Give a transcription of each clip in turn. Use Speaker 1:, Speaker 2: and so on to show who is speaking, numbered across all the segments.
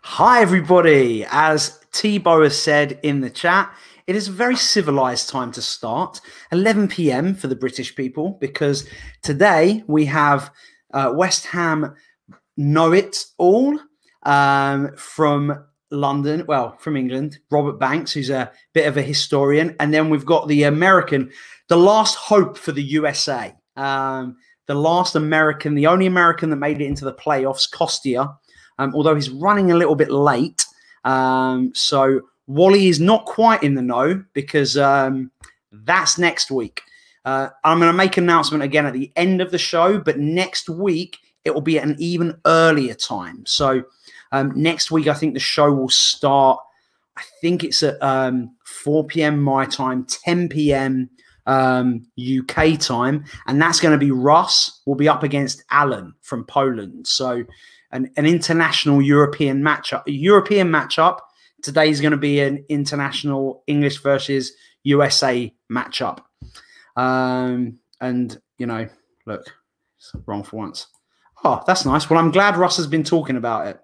Speaker 1: Hi, everybody. As Tebow has said in the chat, it is a very civilized time to start, 11 p.m. for the British people, because today we have West Ham Know It All from London, well, from England, Robert Banks, who's a bit of a historian. And then we've got the American, the last hope for the USA, the last American, the only American that made it into the playoffs, Costia. Although he's running a little bit late. So Wally is not quite in the know because that's next week. I'm going to make an announcement again at the end of the show, but next week it will be at an even earlier time. So next week, I think the show will start, I think it's at 4 p.m. my time, 10 p.m. UK time. And that's going to be Russ will be up against Alan from Poland. So an international European matchup. Today is going to be an international English versus USA matchup. And, you know, look, it's wrong for once. Oh, that's nice. Well, I'm glad Russ has been talking about it.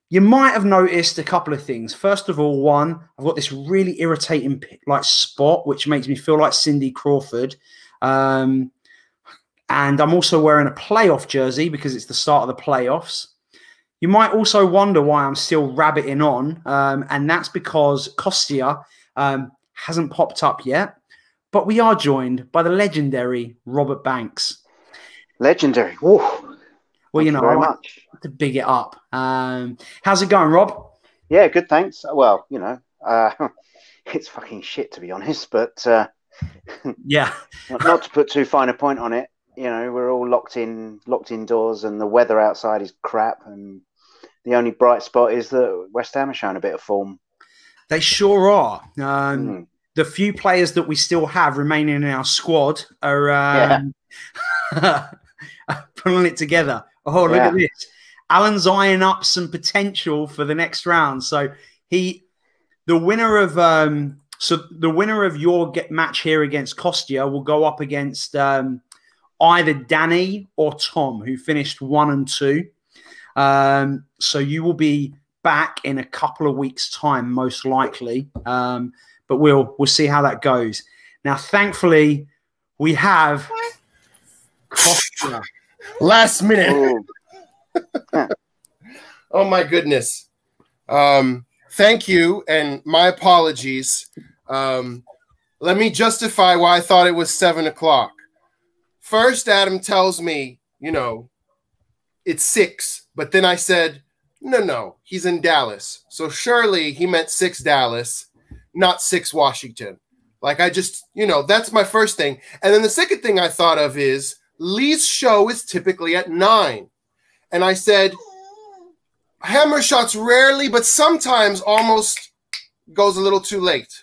Speaker 1: You might have noticed a couple of things. First of all, one, I've got this really irritating spot, which makes me feel like Cindy Crawford. And I'm also wearing a playoff jersey because it's the start of the playoffs. You might also wonder why I'm still rabbiting on. And that's because Costia hasn't popped up yet. But we are joined by the legendary Robert Banks.
Speaker 2: Legendary. Ooh.
Speaker 1: Well, you know,
Speaker 2: very
Speaker 1: I like
Speaker 2: much
Speaker 1: to big it up. How's it going, Rob?
Speaker 2: Yeah, good, thanks. Well, you know, it's fucking shit, to be honest. But
Speaker 1: yeah,
Speaker 2: not to put too fine a point on it. You know, we're all locked indoors, and the weather outside is crap. And the only bright spot is that West Ham are showing a bit of form.
Speaker 1: They sure are. The few players that we still have remaining in our squad are pulling it together. Oh, look at this. Alan's eyeing up some potential for the next round. So the winner of your match here against Costia will go up against either Danny or Tom, who finished 1 and 2. So you will be back in a couple of weeks' time, most likely. But we'll see how that goes. Now, thankfully, we have Costia.
Speaker 3: Last minute. Oh my goodness. Thank you, and my apologies. Let me justify why I thought it was 7 o'clock. First, Adam tells me, you know, it's 6, but then I said, no, he's in Dallas. So surely he meant 6 Dallas, not 6 Washington. Like I just, you know, that's my first thing. And then the second thing I thought of is Lee's show is typically at 9. And I said, hammer shots rarely, but sometimes almost goes a little too late.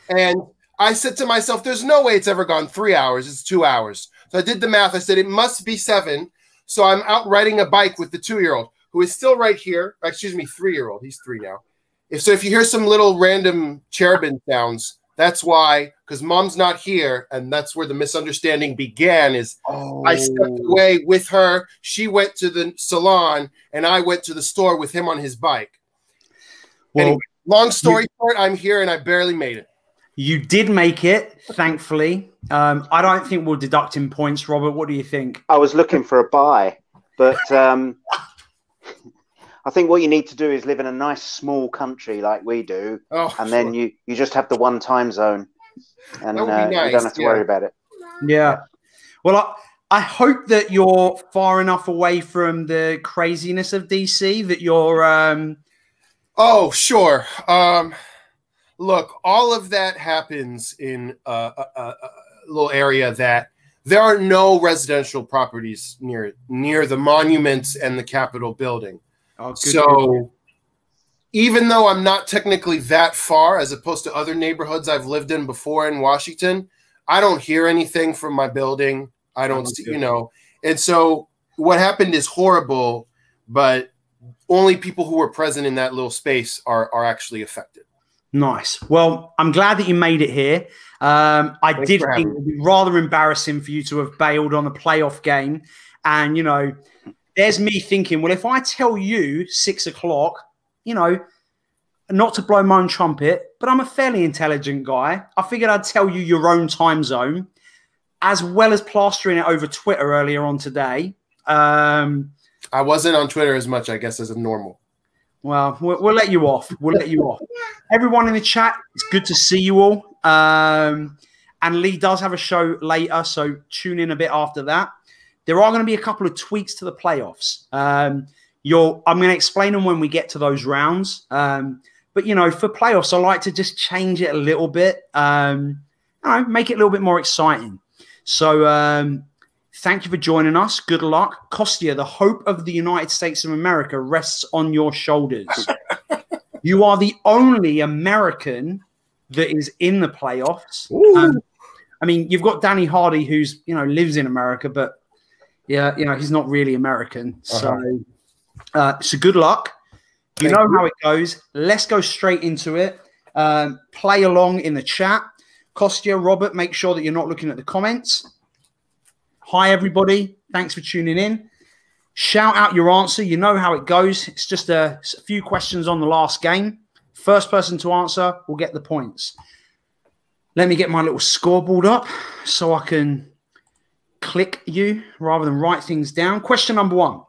Speaker 3: And I said to myself, there's no way it's ever gone 3 hours. It's 2 hours. So I did the math. I said, it must be 7. So I'm out riding a bike with the 2-year-old who is still right here. Excuse me, 3-year-old. He's 3 now. If you hear some little random cherubim sounds, that's why, because mom's not here. And that's where the misunderstanding began is I stepped away with her. She went to the salon and I went to the store with him on his bike. Well, anyway, long story short, I'm here and I barely made it.
Speaker 1: You did make it, thankfully. I don't think we'll deduct in points, Robert. What do you think?
Speaker 2: I was looking for a bye, but I think what you need to do is live in a nice small country like we do, and then you just have the one time zone, and nice. You don't have to worry about it.
Speaker 1: Yeah. Well, I hope that you're far enough away from the craziness of DC that you're...
Speaker 3: Oh, sure. Look, all of that happens in a little area that there are no residential properties near the monuments and the Capitol building.
Speaker 1: Oh,
Speaker 3: so even though I'm not technically that far, as opposed to other neighborhoods I've lived in before in Washington, I don't hear anything from my building. I don't see, you know. And so what happened is horrible, but only people who were present in that little space are actually affected.
Speaker 1: Nice. Well, I'm glad that you made it here. I did think it would be rather embarrassing for you to have bailed on a playoff game. And, you know, there's me thinking, well, if I tell you 6 o'clock, you know, not to blow my own trumpet, but I'm a fairly intelligent guy. I figured I'd tell you your own time zone, as well as plastering it over Twitter earlier on today.
Speaker 3: I wasn't on Twitter as much, I guess, as normal.
Speaker 1: Well, we'll let you off. We'll let you off. Everyone in the chat, it's good to see you all. And Lee does have a show later, so tune in a bit after that. There are going to be a couple of tweaks to the playoffs. I'm going to explain them when we get to those rounds. But, you know, for playoffs, I like to just change it a little bit, make it a little bit more exciting. So thank you for joining us. Good luck. Costia, the hope of the United States of America rests on your shoulders. You are the only American that is in the playoffs. I mean, you've got Danny Hardy, who's, you know, lives in America, but, yeah, you know, he's not really American. So good luck. You know how it goes. Let's go straight into it. Play along in the chat. Costia, Robert, make sure that you're not looking at the comments. Hi, everybody. Thanks for tuning in. Shout out your answer. You know how it goes. It's just a few questions on the last game. First person to answer will get the points. Let me get my little scoreboard up so I can click you rather than write things down. Question number 1.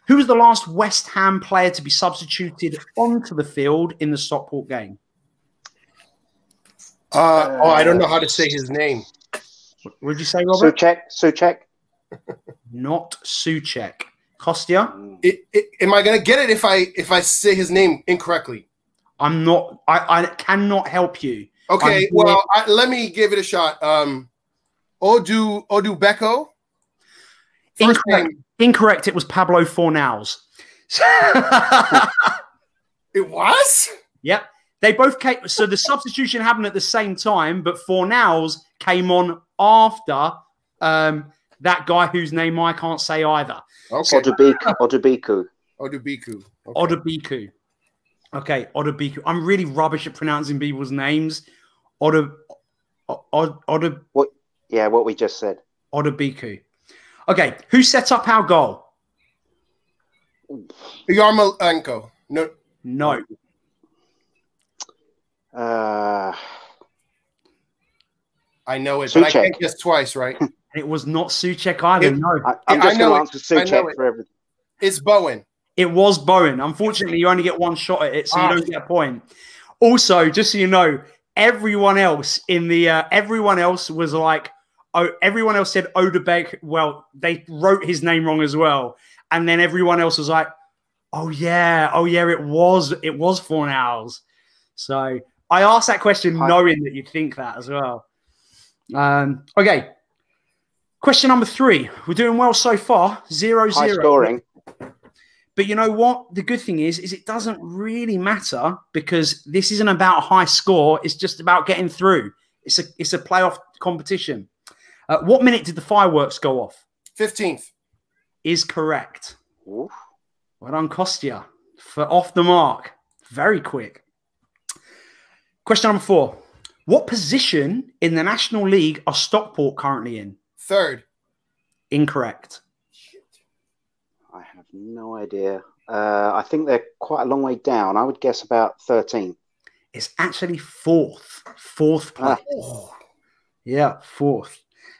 Speaker 1: Who was the last West Ham player to be substituted onto the field in the Stockport game?
Speaker 3: I don't know how to say his name.
Speaker 1: What did you say, Robert?
Speaker 2: Souček.
Speaker 1: Not Souček. Kostya?
Speaker 3: Am I going to get it if I say his name incorrectly?
Speaker 1: I'm not. I cannot help you.
Speaker 3: Okay, well, let me give it a shot. Odubeko?
Speaker 1: Incorrect. It was Pablo Fornals.
Speaker 3: It was?
Speaker 1: Yep. They both came. So the substitution happened at the same time, but Fornals came on after that guy whose name I can't say either.
Speaker 2: Okay. Odubiku.
Speaker 1: Odubiku. Okay, Odubiku. I'm really rubbish at pronouncing people's names.
Speaker 2: What we just said.
Speaker 1: Odubiku. Okay, who set up our goal?
Speaker 3: Yarmolenko.
Speaker 1: No.
Speaker 3: I know it, but I can't guess twice, right?
Speaker 1: It was not Souček either. No.
Speaker 2: I'm just going to answer Souček for everything.
Speaker 3: It's Bowen.
Speaker 1: It was Bowen. Unfortunately, you only get one shot at it, so you don't get a point. Also, just so you know, everyone else was like, everyone else said Odubek. Well, they wrote his name wrong as well. And then everyone else was like, oh yeah, it was Fornals. So I asked that question knowing that you'd think that as well. Okay. Question number 3. We're doing well so far. 0-0.
Speaker 2: High scoring.
Speaker 1: But you know what? The good thing is it doesn't really matter because this isn't about a high score. It's just about getting through. It's a playoff competition. What minute did the fireworks go off?
Speaker 3: 15th.
Speaker 1: Is correct.
Speaker 2: Oof.
Speaker 1: Well done, Costia, for off the mark. Very quick. Question number 4. What position in the National League are Stockport currently in?
Speaker 3: 3rd.
Speaker 1: Incorrect.
Speaker 2: I have no idea. I think they're quite a long way down. I would guess about 13.
Speaker 1: It's actually 4th. 4th place. Yeah, 4th.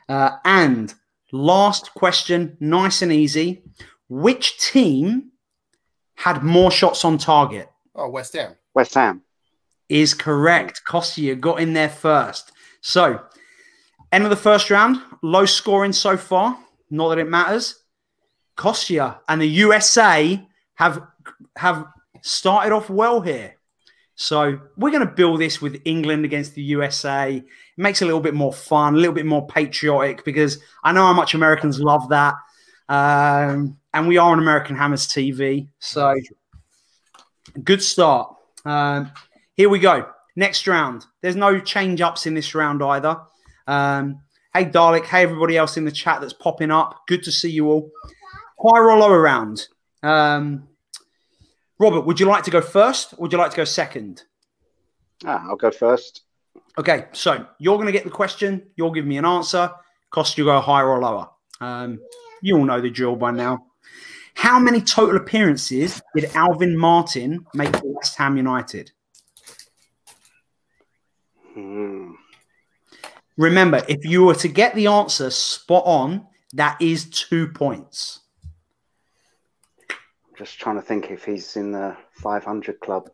Speaker 1: And last question, nice and easy. Which team had more shots on target?
Speaker 3: Oh, West Ham.
Speaker 2: West Ham.
Speaker 1: Is correct. Costia got in there first. So, end of the first round. Low scoring so far. Not that it matters. Costia and the USA have started off well here. So we're going to build this with England against the USA. It makes it a little bit more fun, a little bit more patriotic because I know how much Americans love that. And we are on American Hammers TV. So good start. Here we go. Next round. There's no change-ups in this round either. Hey, Dalek. Hey, everybody else in the chat that's popping up. Good to see you all. Higher or lower round? Robert, would you like to go first or would you like to go second?
Speaker 2: I'll go first.
Speaker 1: Okay, so you're going to get the question. You'll give me an answer. Cost you go higher or lower. You all know the drill by now. How many total appearances did Alvin Martin make for West Ham United? Remember, if you were to get the answer spot on, that is 2 points.
Speaker 2: Just trying to think if he's in the 500 club.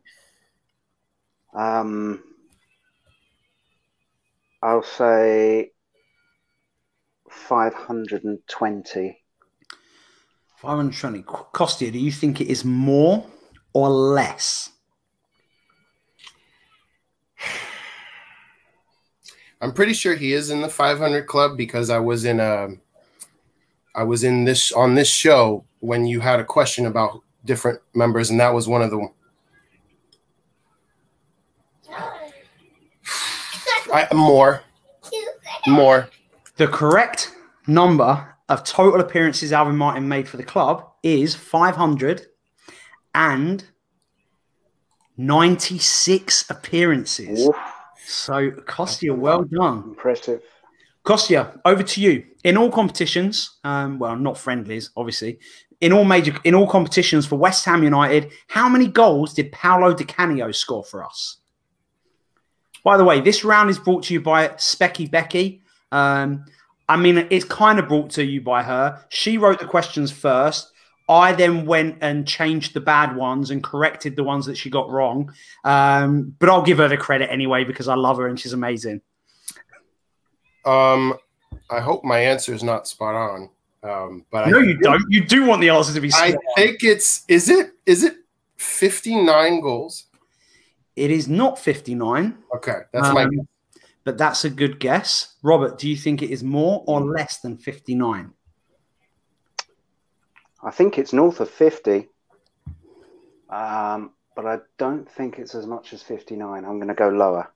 Speaker 2: I'll say 520.
Speaker 1: 520. Costia, do you think it is more or less?
Speaker 3: I'm pretty sure he is in the 500 club because I was on this show when you had a question about different members, and that was one of them. More.
Speaker 1: The correct number of total appearances Alvin Martin made for the club is 596 appearances.
Speaker 2: Oof.
Speaker 1: So, Costia, well done.
Speaker 2: Impressive.
Speaker 1: Costia, over to you. In all competitions, well, not friendlies, obviously. In all competitions for West Ham United, how many goals did Paolo Di Canio score for us? By the way, this round is brought to you by Specky Becky. I mean, it's kind of brought to you by her. She wrote the questions first. I then went and changed the bad ones and corrected the ones that she got wrong. But I'll give her the credit anyway because I love her and she's amazing.
Speaker 3: I hope my answer is not spot on. But
Speaker 1: no, you don't. You do want the answer to be spot on.
Speaker 3: I think is it 59 goals?
Speaker 1: It is not 59.
Speaker 3: Okay, that's my guess.
Speaker 1: But that's a good guess. Robert, do you think it is more or less than 59?
Speaker 2: I think it's north of 50, but I don't think it's as much as 59. I'm going to go lower.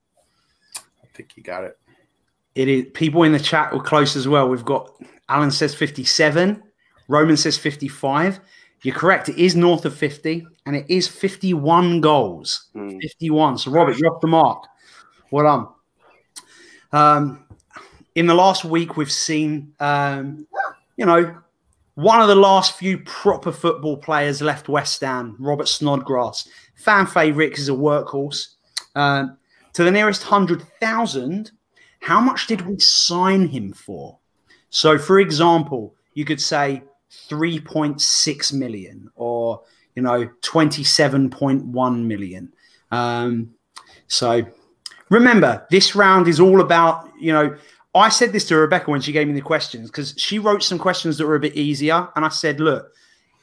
Speaker 3: I think you got it.
Speaker 1: It is. People in the chat were close as well. We've got Alan says 57. Roman says 55. You're correct. It is north of 50, and it is 51 goals. 51. So, Robert, you're off the mark. Well done. In the last week, we've seen, one of the last few proper football players left West Ham, Robert Snodgrass. Fan favourite because he's a workhorse. To the nearest 100,000, how much did we sign him for? So, for example, you could say 3.6 million or, 27.1 million. So, remember, this round is all about, I said this to Rebecca when she gave me the questions because she wrote some questions that were a bit easier. And I said, look,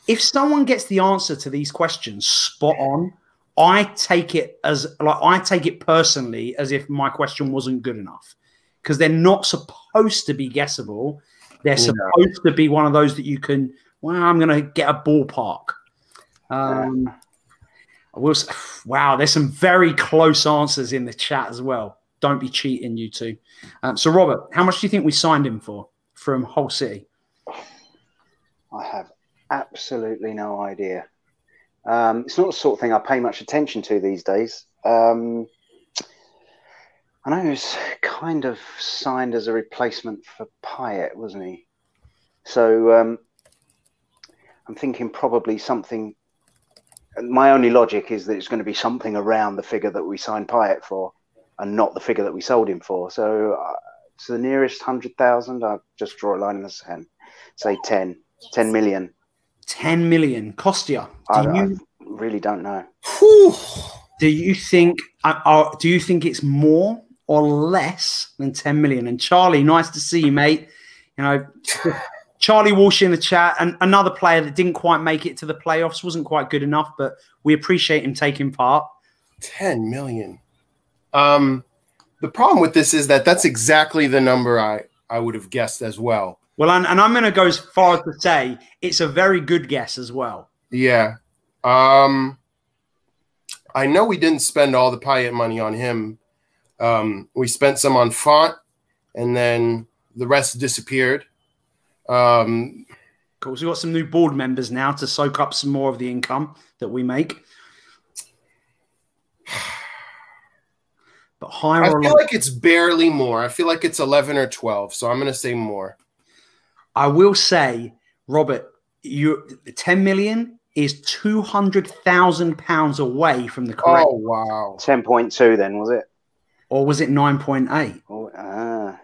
Speaker 1: if someone gets the answer to these questions spot on, I take it personally as if my question wasn't good enough because they're not supposed to be guessable. They're supposed to be one of those that you can, I'm going to get a ballpark. Wow, there's some very close answers in the chat as well. Don't be cheating, you two. So, Robert, how much do you think we signed him for from Hull City?
Speaker 2: I have absolutely no idea. It's not the sort of thing I pay much attention to these days. I know he was kind of signed as a replacement for Payet, wasn't he? So I'm thinking probably something. My only logic is that it's going to be something around the figure that we signed Payet for and not the figure that we sold him for. So to the nearest 100,000, I'll just draw a line in the sand. Say 10 million. 10
Speaker 1: million. Costia,
Speaker 2: I really don't know.
Speaker 1: Do you think it's more or less than 10 million? And Charlie, nice to see you, mate. Charlie Walsh in the chat, and another player that didn't quite make it to the playoffs, wasn't quite good enough, but we appreciate him taking part.
Speaker 3: 10 million. The problem with this is that that's exactly the number I would have guessed as well.
Speaker 1: Well, and I'm going to go as far as to say it's a very good guess as well.
Speaker 3: Yeah. I know we didn't spend all the Payet money on him. We spent some on Font, and then the rest disappeared.
Speaker 1: Of course, we've got some new board members now to soak up some more of the income that we make. But higher,
Speaker 3: I feel like it's barely more. I feel like it's 11 or 12, so I'm going to say more.
Speaker 1: I will say, Robert, 10 million is £200,000 away from the correct.
Speaker 3: Oh, wow.
Speaker 2: 10.2 then, was it?
Speaker 1: Or was it 9.8?
Speaker 2: Oh,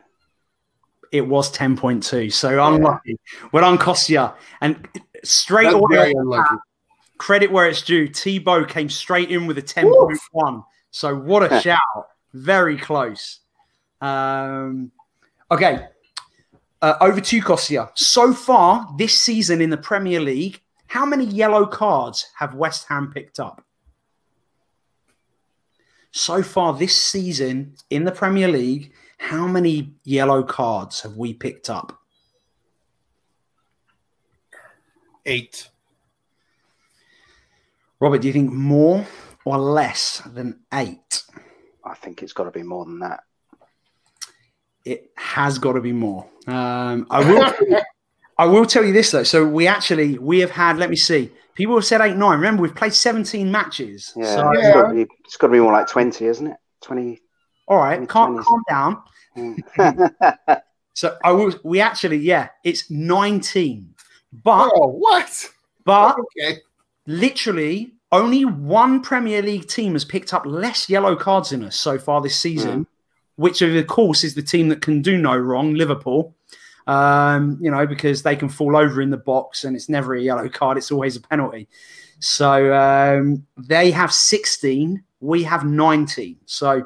Speaker 1: It was 10.2. So unlucky. Well done, Costia. And straight
Speaker 3: That's
Speaker 1: away,
Speaker 3: very unlucky.
Speaker 1: credit where it's due. Tebow came straight in with a 10.1. So what a shout. Very close. Okay. Over to you, Costia. So far this season in the Premier League, how many yellow cards have West Ham picked up? So far this season in the Premier League, how many yellow cards have we picked up?
Speaker 3: 8.
Speaker 1: Robert, do you think more or less than 8?
Speaker 2: I think it's got to be more than that.
Speaker 1: It has got to be more. I will tell you this though. So we have had. Let me see. People have said 8, 9. Remember, we've played 17 matches.
Speaker 2: Yeah,
Speaker 1: so,
Speaker 2: it's got to be more like 20, isn't it? 20.
Speaker 1: All right, calm down. So it's 19. But
Speaker 3: what?
Speaker 1: But
Speaker 3: okay.
Speaker 1: Literally, only one Premier League team has picked up less yellow cards than us so far this season, which of course is the team that can do no wrong, Liverpool. Because they can fall over in the box and it's never a yellow card, it's always a penalty. So they have 16, we have 19. So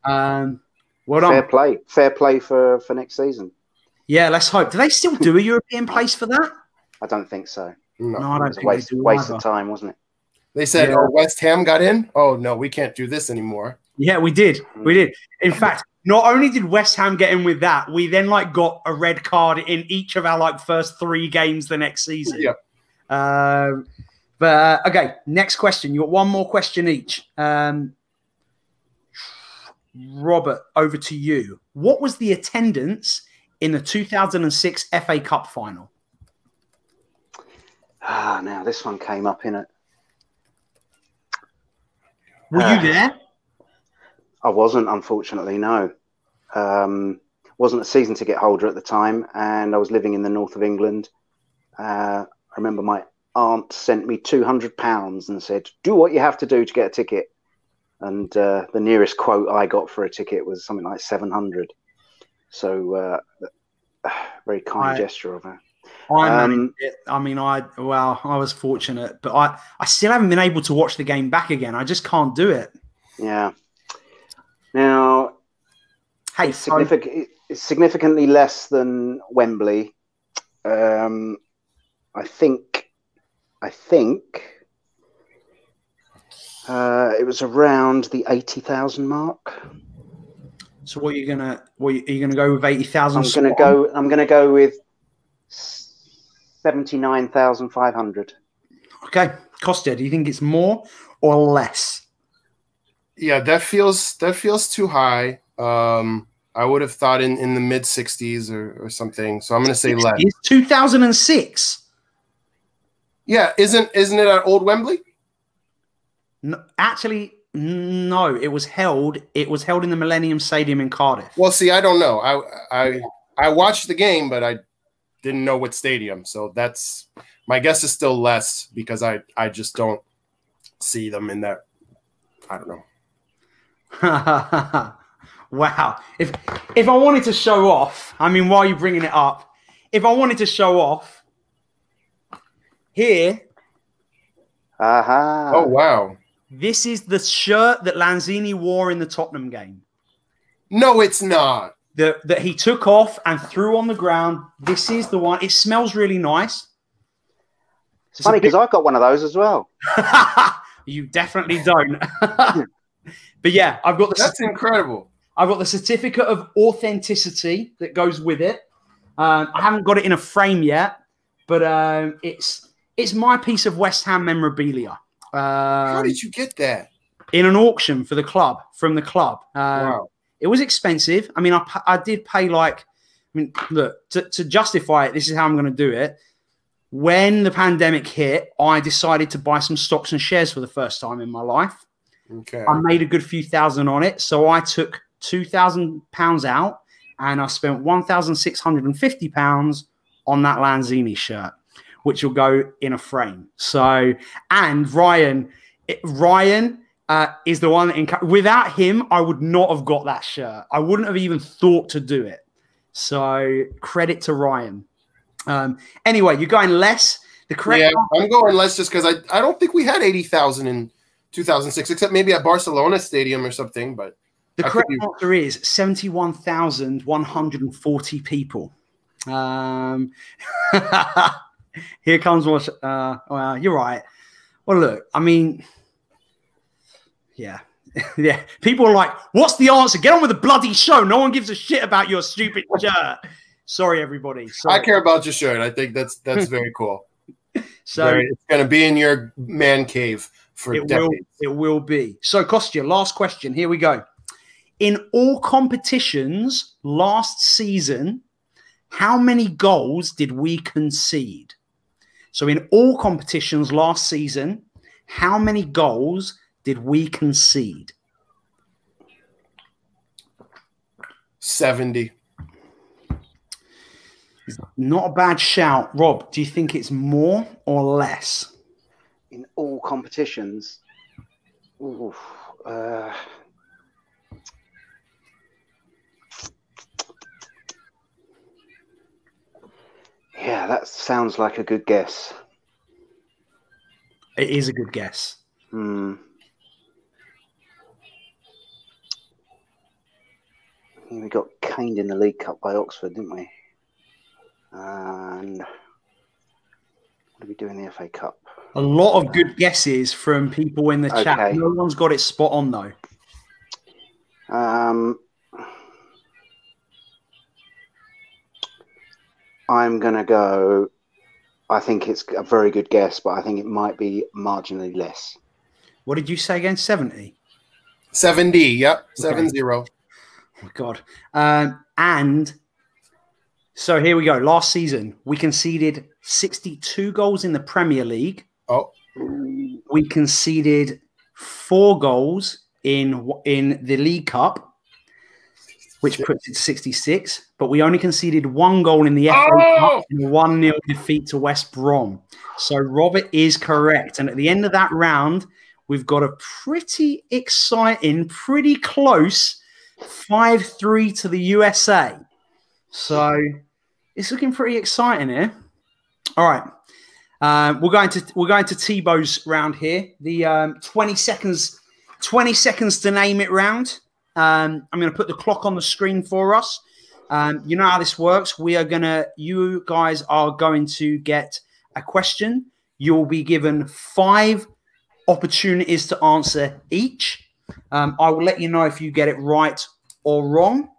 Speaker 1: well done.
Speaker 2: Fair play for next season.
Speaker 1: Yeah, let's hope. Do they still do a European place for that?
Speaker 2: I don't think so.
Speaker 1: No, I don't think
Speaker 2: they do. Waste of time, wasn't it?
Speaker 3: They said, West Ham got in? Oh, no, we can't do this anymore.
Speaker 1: Yeah, we did. We did. In fact, not only did West Ham get in with that, we then got a red card in each of our first 3 games the next season.
Speaker 3: Yep.
Speaker 1: Okay, next question. You got one more question each. Robert, over to you. What was the attendance in the 2006 FA Cup final?
Speaker 2: Now this one came up in it.
Speaker 1: Were you there?
Speaker 2: I wasn't, unfortunately, no. Wasn't a season ticket holder at the time, and I was living in the north of England. I remember my aunt sent me £200 and said, do what you have to do to get a ticket. And the nearest quote I got for a ticket was something like 700. So very kind gesture of her.
Speaker 1: I was fortunate, but I still haven't been able to watch the game back again. I just can't do it.
Speaker 2: Yeah. Now,
Speaker 1: hey,
Speaker 2: it's significantly less than Wembley. I think it was around the 80,000 mark.
Speaker 1: So what are you gonna go with 80,000?
Speaker 2: I'm gonna go with 79,500.
Speaker 1: Okay, Costia, do you think it's more or less?
Speaker 3: Yeah, that feels too high. I would have thought in the mid 60s or something. So I'm going to say less.
Speaker 1: It's 2006.
Speaker 3: Yeah, isn't it at Old Wembley?
Speaker 1: No, actually, no. It was held in the Millennium Stadium in Cardiff.
Speaker 3: Well, see, I don't know. I watched the game, but I didn't know what stadium. So that's my guess is still less because I just don't see them in that. I don't know.
Speaker 1: Wow. If I wanted to show off, I mean, while you're bringing it up, if I wanted to show off here.
Speaker 2: Aha.
Speaker 3: Oh, wow.
Speaker 1: This is the shirt that Lanzini wore in the Tottenham game.
Speaker 3: No, it's not.
Speaker 1: That he took off and threw on the ground. This is the one. It smells really nice.
Speaker 2: It's funny because I've got one of those as well.
Speaker 1: You definitely don't. But yeah, I've got the.
Speaker 3: That's incredible.
Speaker 1: I've got the certificate of authenticity that goes with it. I haven't got it in a frame yet, but it's my piece of West Ham memorabilia.
Speaker 3: How did you get that?
Speaker 1: In an auction from the club.
Speaker 3: Wow.
Speaker 1: It was expensive. I mean, I did pay look, to justify it, this is how I'm going to do it. When the pandemic hit, I decided to buy some stocks and shares for the first time in my life.
Speaker 3: Okay.
Speaker 1: I made a good few thousand on it. So I took £2,000 out and I spent £1,650 on that Lanzini shirt, which will go in a frame. So, and Ryan is the one that without him, I would not have got that shirt. I wouldn't have even thought to do it. So credit to Ryan. Anyway, you're going less. The correct
Speaker 3: I'm going less just because I don't think we had 80,000 in 2006, except maybe at Barcelona Stadium or something. But
Speaker 1: the correct answer is 71,140 people. Here comes what. Well, you're right. Well, look, I mean, yeah. Yeah. People are like, what's the answer? Get on with the bloody show. No one gives a shit about your stupid shirt. Sorry, everybody. Sorry.
Speaker 3: I care about your shirt. I think that's very cool.
Speaker 1: So
Speaker 3: it's going to be in your man cave for decades.
Speaker 1: It will be. So, Costia, last question. Here we go. In all competitions last season, how many goals did we concede? So, in all competitions last season, how many goals did we concede?
Speaker 3: 70.
Speaker 1: Not a bad shout. Rob, do you think it's more or less?
Speaker 2: In all competitions? Ooh, yeah, that sounds like a good guess.
Speaker 1: It is a good guess.
Speaker 2: We got caned in the League Cup by Oxford, didn't we? And what did we do in the FA Cup?
Speaker 1: A lot of good guesses from people in the chat. No one's got it spot on, though.
Speaker 2: I'm going to go, I think it's a very good guess, but I think it might be marginally less.
Speaker 1: What did you say again? 70?
Speaker 3: 70, yep.
Speaker 1: Okay.
Speaker 3: 70.
Speaker 1: Oh, my God. And so here we go. Last season, we conceded 62 goals in the Premier League.
Speaker 3: Oh.
Speaker 1: We conceded 4 goals in the League Cup, which puts it to 66. But we only conceded 1 goal in the FA Cup and a 1-0 defeat to West Brom. So Robert is correct. And at the end of that round, we've got a pretty exciting, pretty close 5-3 to the USA. So it's looking pretty exciting here. All right. We're going to Tebow's round here. The 20 seconds to name it round. I'm going to put the clock on the screen for us. You know how this works. You guys are going to get a question. You'll be given 5 opportunities to answer each. I will let you know if you get it right or wrong.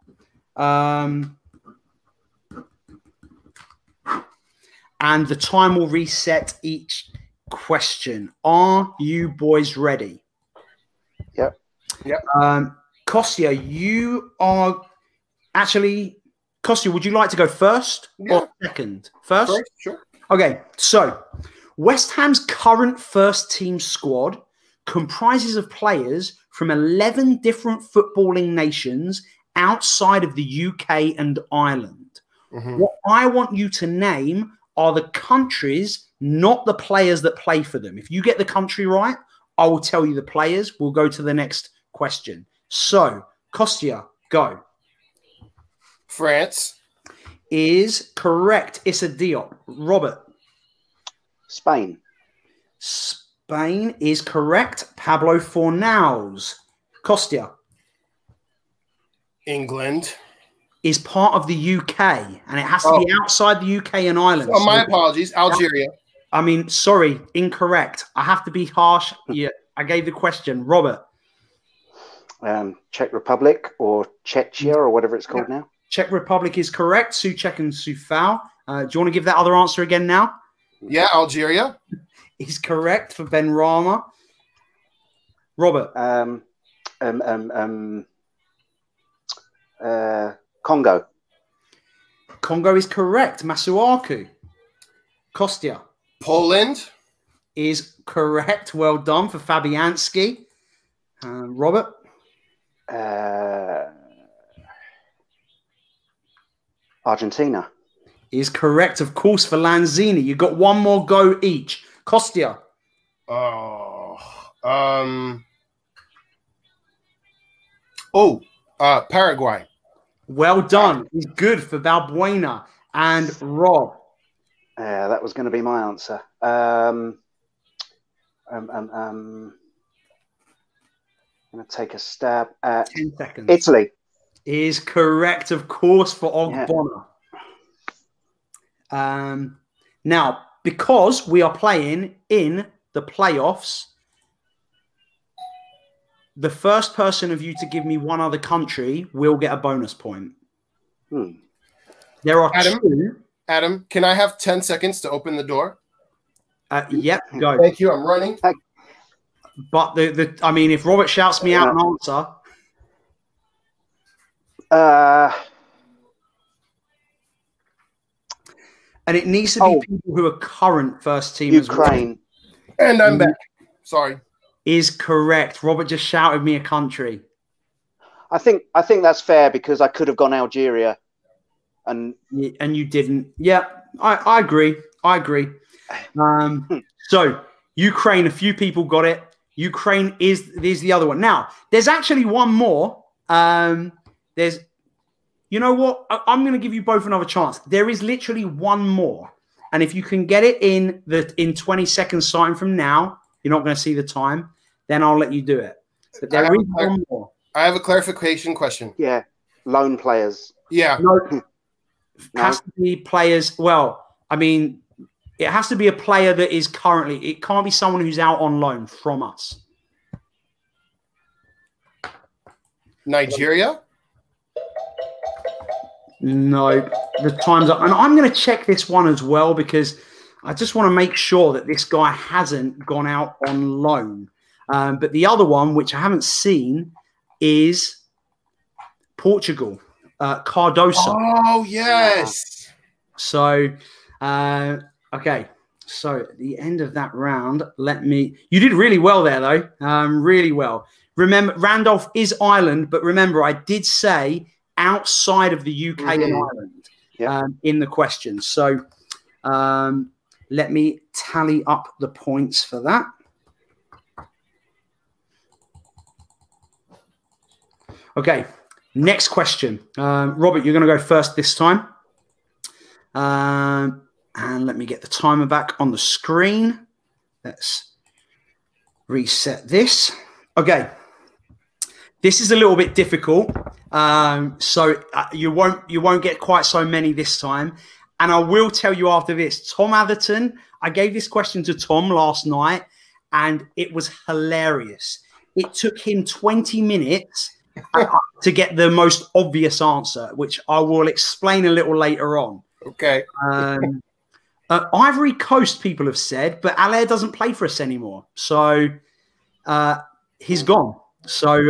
Speaker 1: And the time will reset each question. Are you boys ready?
Speaker 2: Yep.
Speaker 1: Costia, you are actually... Costia, would you like to go first or second? First?
Speaker 3: Sure.
Speaker 1: Okay, so West Ham's current first team squad comprises of players from 11 different footballing nations outside of the UK and Ireland. What I want you to name are the countries, not the players that play for them. If you get the country right, I will tell you the players. We'll go to the next question. So, Costia, go.
Speaker 3: France.
Speaker 1: Is correct. Issa Diop. Robert.
Speaker 2: Spain.
Speaker 1: Spain is correct. Pablo Fornals. Costia.
Speaker 3: England.
Speaker 1: Is part of the UK, and it has to be outside the UK and Ireland.
Speaker 3: Oh, my apologies. Algeria.
Speaker 1: I mean, sorry, incorrect. I have to be harsh. Yeah, I gave the question. Robert.
Speaker 2: Czech Republic or Czechia or whatever it's called now.
Speaker 1: Czech Republic is correct. Suchek and Sufal. Do you want to give that other answer again now?
Speaker 3: Yeah, Algeria.
Speaker 1: Is correct for Ben Rama. Robert.
Speaker 2: Congo.
Speaker 1: Congo is correct. Masuaku. Kostia.
Speaker 3: Poland.
Speaker 1: Is correct. Well done for Fabianski. Robert.
Speaker 2: Argentina.
Speaker 1: is correct, of course, for Lanzini. You got one more go each. Costia.
Speaker 3: Paraguay.
Speaker 1: Well done. He's good for Balbuena. And Rob.
Speaker 2: Yeah, that was going to be my answer. I'm going to take a stab at
Speaker 1: 10 seconds.
Speaker 2: Italy.
Speaker 1: Is correct, of course, for Ogbonna. Yeah. Now, because we are playing in the playoffs, the first person of you to give me one other country will get a bonus point. There are two.
Speaker 3: Adam, can I have 10 seconds to open the door?
Speaker 1: Yep, go.
Speaker 3: Thank you. I'm running.
Speaker 1: But I mean, if Robert shouts me out an answer. And it needs to be people who are current first team
Speaker 2: Ukraine.
Speaker 1: As well.
Speaker 3: And I'm back. Sorry.
Speaker 1: Is correct. Robert just shouted me a country.
Speaker 2: I think that's fair because I could have gone Algeria. And
Speaker 1: you didn't. Yeah, I agree. So Ukraine, a few people got it. Ukraine is the other one. Now, there's actually one more. You know what? I'm going to give you both another chance. There is literally one more. And if you can get it in 20 seconds starting from now, you're not going to see the time, then I'll let you do it. But there is one more.
Speaker 3: I have a clarification question.
Speaker 2: Yeah. Lone players.
Speaker 3: Yeah.
Speaker 1: No. Has to be players. Well, I mean, it has to be a player that is currently. It can't be someone who's out on loan from us.
Speaker 3: Nigeria?
Speaker 1: No, the time's up. And I'm going to check this one as well because I just want to make sure that this guy hasn't gone out on loan. But the other one, which I haven't seen, is Portugal. Cardoso.
Speaker 3: Oh, yes.
Speaker 1: So, okay. So at the end of that round, you did really well there, though. Really well. Remember, Randolph is Ireland, but remember, I did say outside of the UK and Ireland in the question. So let me tally up the points for that. Okay. Next question. Robert, you're going to go first this time. And let me get the timer back on the screen. Let's reset this. Okay. This is a little bit difficult. So you won't get quite so many this time. And I will tell you after this, Tom Atherton, I gave this question to Tom last night, and it was hilarious. It took him 20 minutes to get the most obvious answer, which I will explain a little later on.
Speaker 3: Okay.
Speaker 1: Ivory Coast, people have said, but Allaire doesn't play for us anymore. So he's gone. So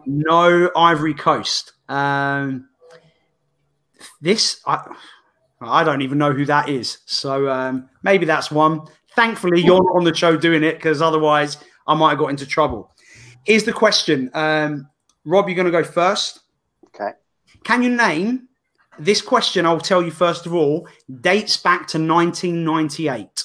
Speaker 1: no Ivory Coast. I don't even know who that is. So maybe that's one. Thankfully, you're not on the show doing it because otherwise I might have got into trouble. Here's the question. Rob, you're going to go first.
Speaker 2: Okay.
Speaker 1: Can you name this question? I'll tell you first of all, dates back to 1998,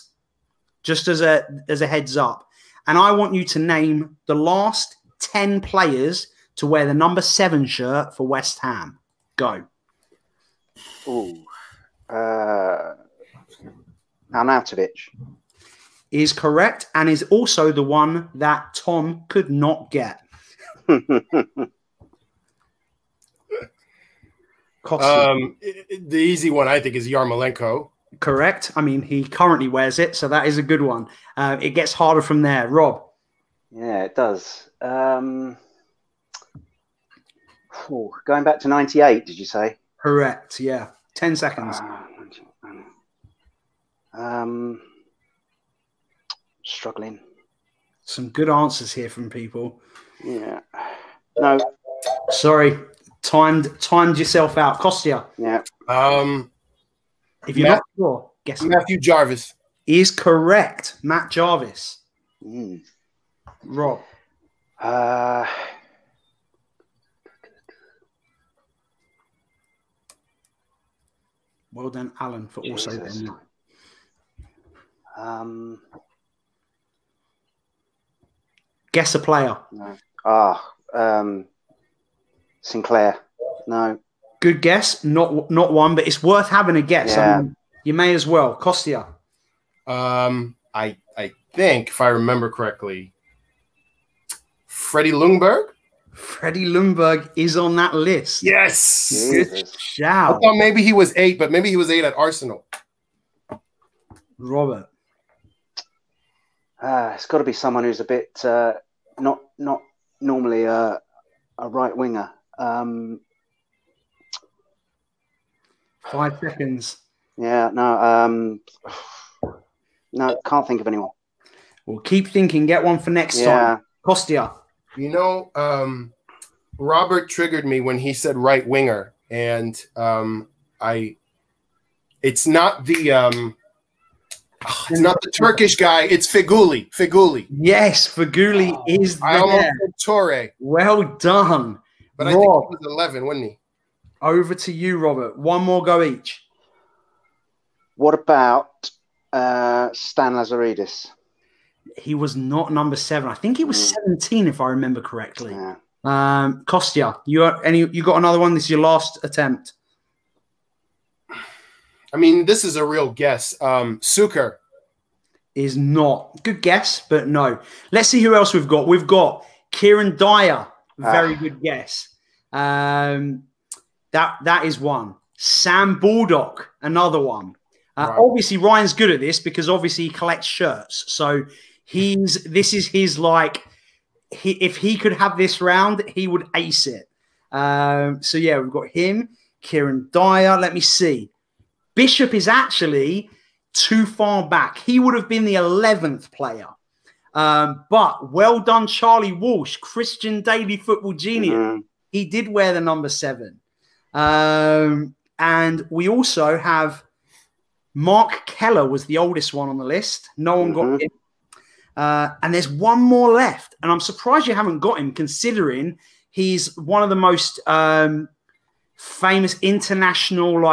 Speaker 1: just as a heads up. And I want you to name the last 10 players to wear the number 7 shirt for West Ham. Go.
Speaker 2: Ooh. Arnautovic.
Speaker 1: Is correct and is also the one that Tom could not get.
Speaker 3: The easy one, I think, is Yarmolenko.
Speaker 1: Correct. I mean, he currently wears it, so that is a good one. It gets harder from there. Rob?
Speaker 2: Yeah, it does. Going back to 98, did you say?
Speaker 1: Correct, yeah. 10 seconds.
Speaker 2: Struggling.
Speaker 1: Some good answers here from people.
Speaker 2: Yeah. No.
Speaker 1: Sorry. Timed yourself out. Costia.
Speaker 2: Yeah.
Speaker 1: If you're not sure, guess
Speaker 3: Matthew Jarvis.
Speaker 1: Is correct. Matt Jarvis.
Speaker 2: Mm.
Speaker 1: Rob. Well done, Alan, for also
Speaker 2: Jesus.
Speaker 1: getting that. Guess a player.
Speaker 2: No. Sinclair. No.
Speaker 1: Good guess. Not one, but it's worth having a guess.
Speaker 2: Yeah.
Speaker 1: I mean, you may as well. Costia.
Speaker 3: I think, if I remember correctly, Freddie Ljungberg?
Speaker 1: Freddie Ljungberg is on that list.
Speaker 3: Yes.
Speaker 1: Good shout.
Speaker 3: I thought maybe he was 8, but maybe he was 8 at Arsenal.
Speaker 1: Robert.
Speaker 2: It's got to be someone who's a bit not normally a right winger.
Speaker 1: 5 seconds.
Speaker 2: Yeah, no, can't think of anyone.
Speaker 1: Well, keep thinking. Get one for next time. Costia.
Speaker 3: You know, Robert triggered me when he said right winger, and it's not the Turkish guy. It's Feguli.
Speaker 1: Yes, Feguli is there.
Speaker 3: I almost said Torre.
Speaker 1: Well done.
Speaker 3: But I think he was 11, wasn't he?
Speaker 1: Over to you, Robert. One more go each.
Speaker 2: What about Stan Lazaridis?
Speaker 1: He was not number 7. I think he was 17, if I remember correctly.
Speaker 2: Yeah.
Speaker 1: Costia, you got another one? This is your last attempt.
Speaker 3: I mean, this is a real guess. Suker
Speaker 1: is not. Good guess, but no. Let's see who else we've got. We've got Kieran Dyer. Very good guess. That is one. Sam Baldock, another one. Right. Obviously, Ryan's good at this because obviously he collects shirts. So this is his if he could have this round, he would ace it. So yeah, we've got him, Kieran Dyer. Let me see. Bishop is actually too far back. He would have been the 11th player. But well done, Charlie Walsh, Christian Daily Football Genius. He did wear the number 7. And we also have Mark Keller was the oldest one on the list. No one got him. And there's one more left. And I'm surprised you haven't got him, considering he's one of the most famous international,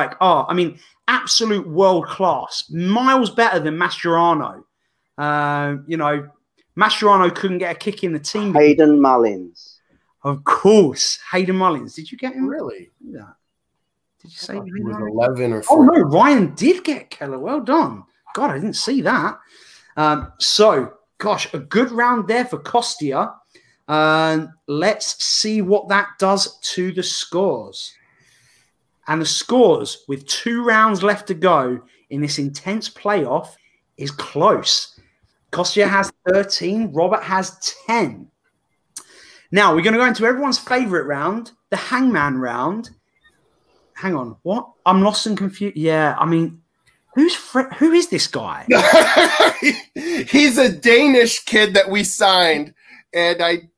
Speaker 1: absolute world class. Miles better than Mascherano. Mascherano couldn't get a kick in the team.
Speaker 2: Hayden Mullins.
Speaker 1: Of course. Hayden Mullins. Did you get him?
Speaker 3: Really?
Speaker 1: Yeah. Did you say he
Speaker 3: was 11 or 14?
Speaker 1: Oh, no. Ryan did get Keller. Well done. God, I didn't see that. Gosh, a good round there for Costia. Let's see what that does to the scores. And the scores, with 2 rounds left to go in this intense playoff, is close. Costia has 13. Robert has 10. Now, we're going to go into everyone's favorite round, the hangman round. Hang on. What? I'm lost and confused. Yeah, I mean, who is this guy?
Speaker 3: He's a Danish kid that we signed. And I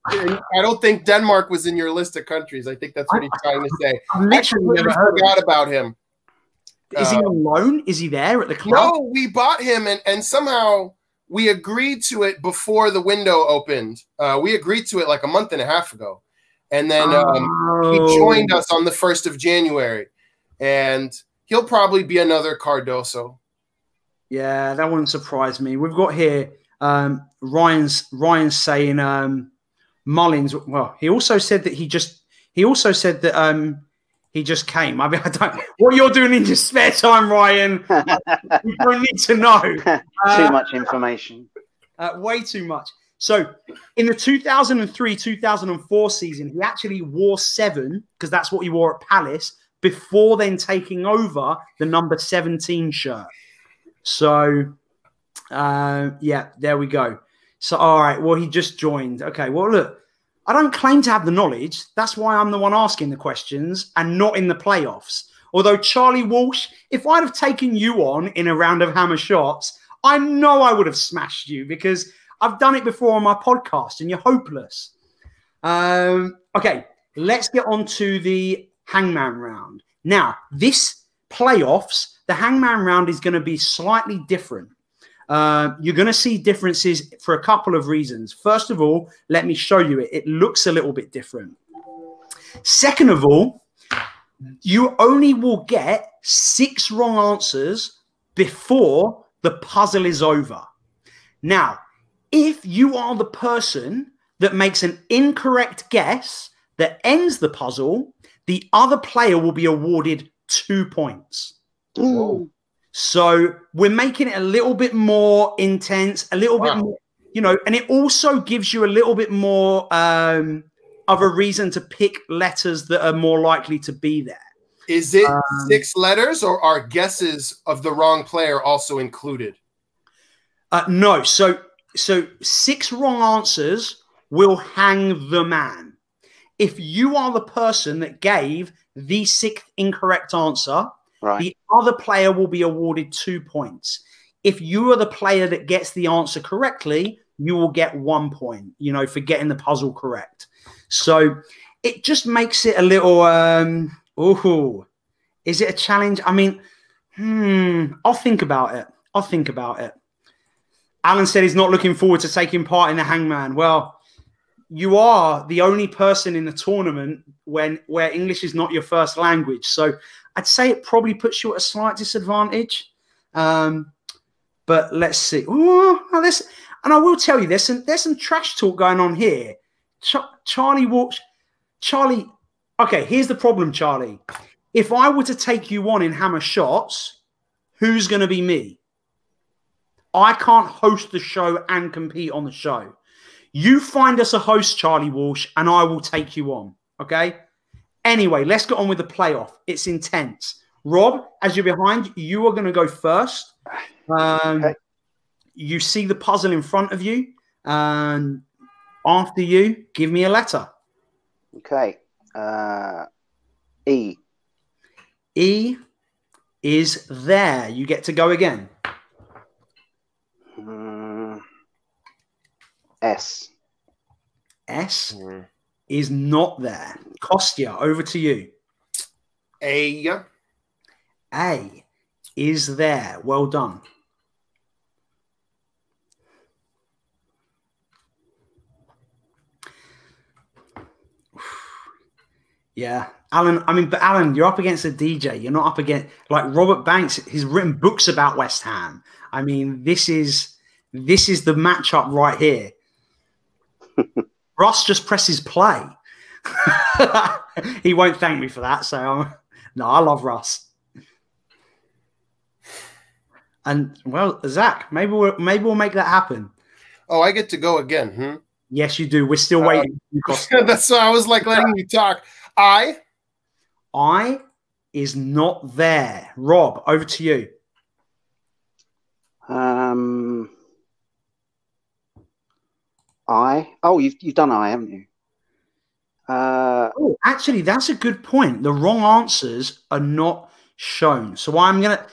Speaker 3: don't think Denmark was in your list of countries. I think that's what he's trying to say.
Speaker 1: I literally never
Speaker 3: forgot about him.
Speaker 1: Is he on loan? Is he there at the club?
Speaker 3: No, we bought him, and somehow we agreed to it before the window opened. We agreed to it like a month and a half ago. And then he joined us on the 1st of January. And he'll probably be another Cardoso. Yeah,
Speaker 1: that wouldn't surprise me. We've got here Ryan's saying Mullins. Well, he also said that he just came. I mean, I don't. What you're doing in your spare time, Ryan? You don't need to know.
Speaker 2: Too much information.
Speaker 1: Way too much. So, in the 2003-2004 season, he actually wore 7 because that's what he wore at Palace before then taking over the number 17 shirt. So, yeah, there we go. So, all right. Well, he just joined. Okay. Well, look, I don't claim to have the knowledge. That's why I'm the one asking the questions and not in the playoffs. Although, Charlie Walsh, if I'd have taken you on in a round of hammer shots, I know I would have smashed you because I've done it before on my podcast and you're hopeless. Okay. Let's get on to the hangman round. Now, this playoffs, the hangman round is going to be slightly different. You're going to see differences for a couple of reasons. First of all, let me show you it. It looks a little bit different. Second of all, You only will get 6 wrong answers before the puzzle is over. Now, if you are the person that makes an incorrect guess that ends the puzzle, the other player will be awarded 2 points.
Speaker 2: Whoa.
Speaker 1: So we're making it a little bit more intense, a little bit more, you know, and it also gives you a little bit more of a reason to pick letters that are more likely to be there.
Speaker 3: Is it 6 letters, or are guesses of the wrong player also included?
Speaker 1: No. So 6 wrong answers will hang the man. If you are the person that gave the 6th incorrect answer, the other player will be awarded 2 points. If you are the player that gets the answer correctly, you will get 1 point, you know, for getting the puzzle correct. So it just makes it a little, is it a challenge? I mean, I'll think about it. I'll think about it. Alan said he's not looking forward to taking part in the hangman. Well, you are the only person in the tournament where English is not your first language. So I'd say it probably puts you at a slight disadvantage. But let's see. And I will tell you, there's some trash talk going on here. Charlie walks. Charlie, okay, here's the problem, Charlie. If I were to take you on in hammer shots, who's going to be me? I can't host the show and compete on the show. You find us a host, Charlie Walsh, and I will take you on, okay? Anyway, let's get on with the playoff. It's intense. Rob, as you're behind, you are going to go first. Okay. You see the puzzle in front of you, and after you, give me a letter.
Speaker 2: Okay. E.
Speaker 1: E is there. You get to go again.
Speaker 2: S.
Speaker 1: S is not there. Costia, over to you.
Speaker 3: A.
Speaker 1: A is there. Well done. Yeah. Alan, I mean, but Alan, you're up against a DJ. You're not up against, like, Robert Banks. He's written books about West Ham. I mean, this is the matchup right here. Russ just presses play. He won't thank me for that. So, no, I love Russ. And, well, Zach, maybe we'll make that happen.
Speaker 3: Oh, I get to go again.
Speaker 1: Yes, you do. We're still waiting.
Speaker 3: That's why I was like letting you talk. I
Speaker 1: is not there. Rob, over to you.
Speaker 2: Oh, you've done I, haven't you?
Speaker 1: Actually, that's a good point. The wrong answers are not shown. So I'm gonna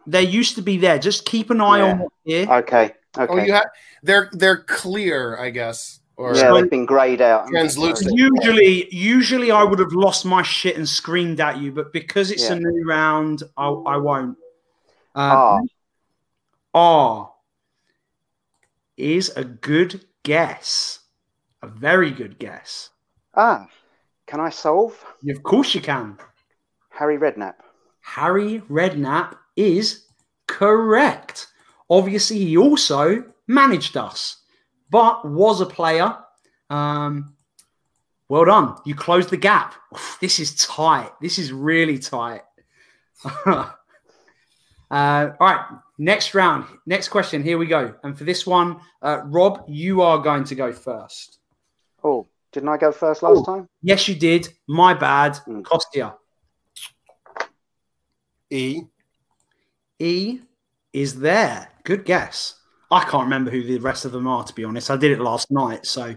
Speaker 1: they used to be there. Just keep an eye on here.
Speaker 2: Okay.
Speaker 3: Oh, they're clear, I guess. Or
Speaker 2: they've been grayed out.
Speaker 3: Translucent.
Speaker 1: Usually I would have lost my shit and screamed at you, but because it's a new round, I won't. R is a good guess. A very good guess.
Speaker 2: Can I solve?
Speaker 1: Of course you can.
Speaker 2: Harry Redknapp. Harry
Speaker 1: Redknapp is correct. Obviously, he also managed us, but was a player. Well done. You closed the gap. This is tight. This is really tight. All right. Next round. Next question. Here we go. And for this one, Rob, you are going to go first.
Speaker 2: Oh, didn't I go first last time?
Speaker 1: Yes, you did. My bad. Costia.
Speaker 3: E.
Speaker 1: E is there. Good guess. I can't remember who the rest of them are, to be honest. I did it last night, so.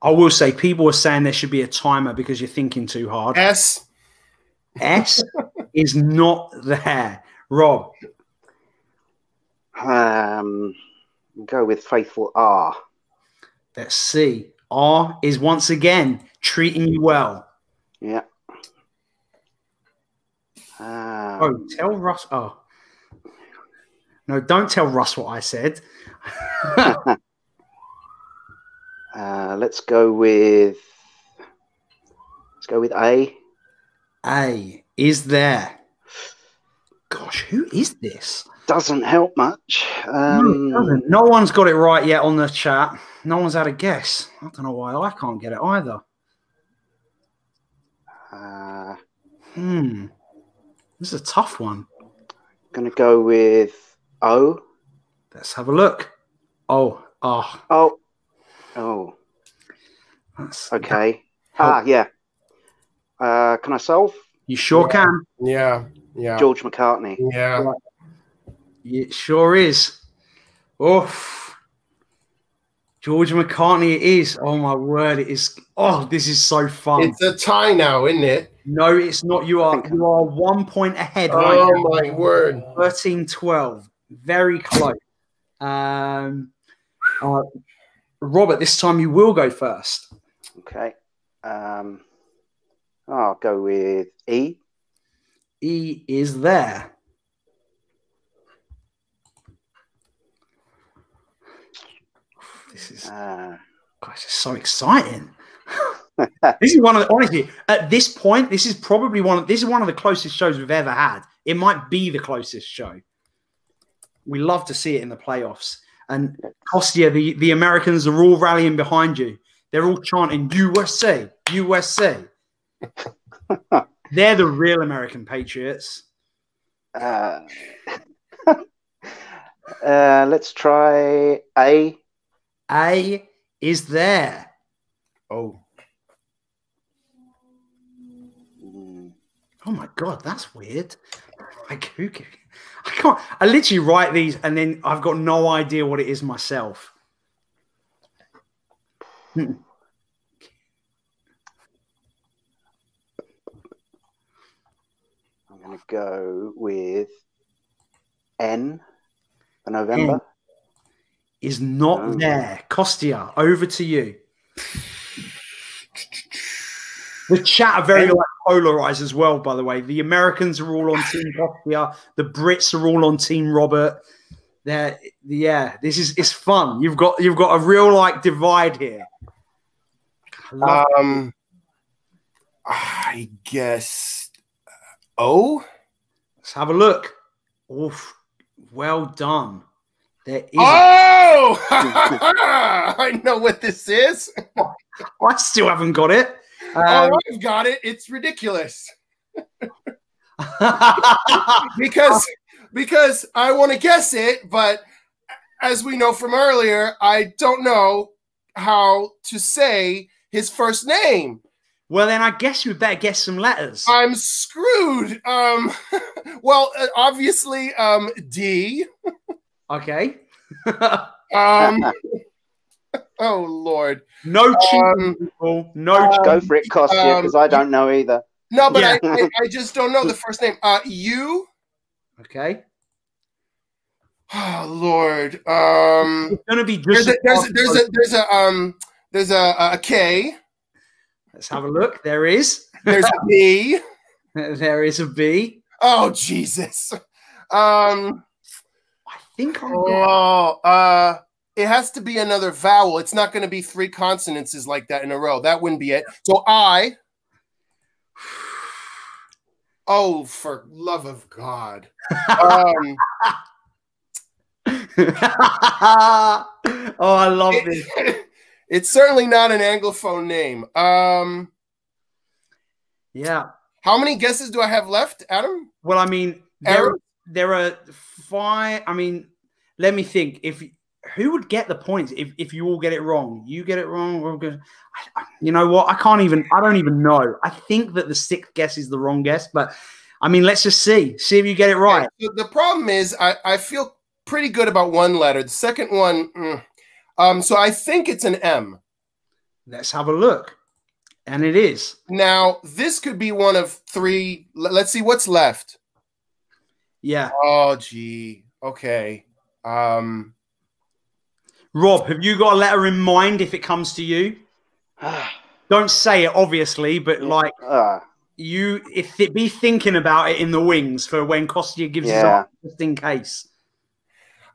Speaker 1: I will say, people are saying there should be a timer because you're thinking too hard.
Speaker 3: S.
Speaker 1: S is not there. Rob.
Speaker 2: Go with faithful R.
Speaker 1: Let's see. R is once again treating you well.
Speaker 2: Yeah.
Speaker 1: Tell Russ. No, don't tell Russ what I said.
Speaker 2: Let's go with A.
Speaker 1: A is there. Gosh, who is this?
Speaker 2: Doesn't help much.
Speaker 1: No, it doesn't. No one's got it right yet on the chat. No one's had a guess. I don't know why I can't get it either. This is a tough one.
Speaker 2: Gonna go with O.
Speaker 1: Let's have a look. Oh. That's,
Speaker 2: okay. Yeah. Can I solve?
Speaker 1: You sure can.
Speaker 3: Yeah.
Speaker 2: George McCartney.
Speaker 3: Yeah.
Speaker 1: Right. It sure is. Oof. George McCartney it is. Oh, my word. It is. Oh, this is so fun.
Speaker 3: It's a tie now, isn't it?
Speaker 1: No, it's not. You are 1 point ahead.
Speaker 3: Oh,
Speaker 1: right now.
Speaker 3: my word.
Speaker 1: 13-12. Very close. Robert, this time you will go first.
Speaker 2: Okay. I'll go with E.
Speaker 1: E is there. This is gosh, it's so exciting. This is one of the, honestly, at this point, this is probably one of the closest shows we've ever had. It might be the closest show. We love to see it in the playoffs. And Costia, the Americans are all rallying behind you. They're all chanting USA, USA. They're the real American patriots.
Speaker 2: Let's try A.
Speaker 1: A is there.
Speaker 3: Oh.
Speaker 1: Oh my God, that's weird. Like, I can't. I literally write these and then I've got no idea what it is myself.
Speaker 2: I'm going to go with N for November.
Speaker 1: N is not there. Kostia, over to you. The chat are very polarized as well, by the way. The Americans are all on Team Kostia. The Brits are all on Team Robert. It's fun. You've got a real divide here.
Speaker 3: I guess O.
Speaker 1: Let's have a look. Oof, well done. There is.
Speaker 3: Oh, I know what this is.
Speaker 1: I still haven't got it.
Speaker 3: I've got it. It's ridiculous. because I want to guess it, but as we know from earlier, I don't know how to say his first name.
Speaker 1: Well, then I guess you better guess some letters.
Speaker 3: I'm screwed. Well, obviously, D.
Speaker 1: Okay.
Speaker 3: Oh Lord.
Speaker 1: No cheating, people. No.
Speaker 2: Go for it, Costia, because I don't know either.
Speaker 3: No, but I just don't know the first name. U.
Speaker 1: Okay.
Speaker 3: Oh Lord.
Speaker 1: It's gonna be just
Speaker 3: there's a K.
Speaker 1: Let's have a look. There is.
Speaker 3: There's a B.
Speaker 1: There is a B.
Speaker 3: Oh Jesus.
Speaker 1: I think
Speaker 3: it has to be another vowel. It's not going to be 3 consonants like that in a row. That wouldn't be it. So I. Oh, for love of God.
Speaker 1: Oh, I love this.
Speaker 3: It's certainly not an Anglophone name.
Speaker 1: Yeah.
Speaker 3: How many guesses do I have left, Adam?
Speaker 1: Well, I mean, there are 5. I mean, let me think. Who would get the points if you all get it wrong? You get it wrong. We're good. You know what? I don't even know. I think that the 6th guess is the wrong guess, but I mean, let's just see if you get it right.
Speaker 3: Okay, so the problem is I feel pretty good about one letter. The second one, so I think it's an M.
Speaker 1: Let's have a look. And it is.
Speaker 3: Now, this could be one of 3. Let's see what's left.
Speaker 1: Yeah.
Speaker 3: Oh, gee. Okay.
Speaker 1: Rob, have you got a letter in mind if it comes to you? Don't say it, obviously, but be thinking about it in the wings for when Costia gives his answer, just in case.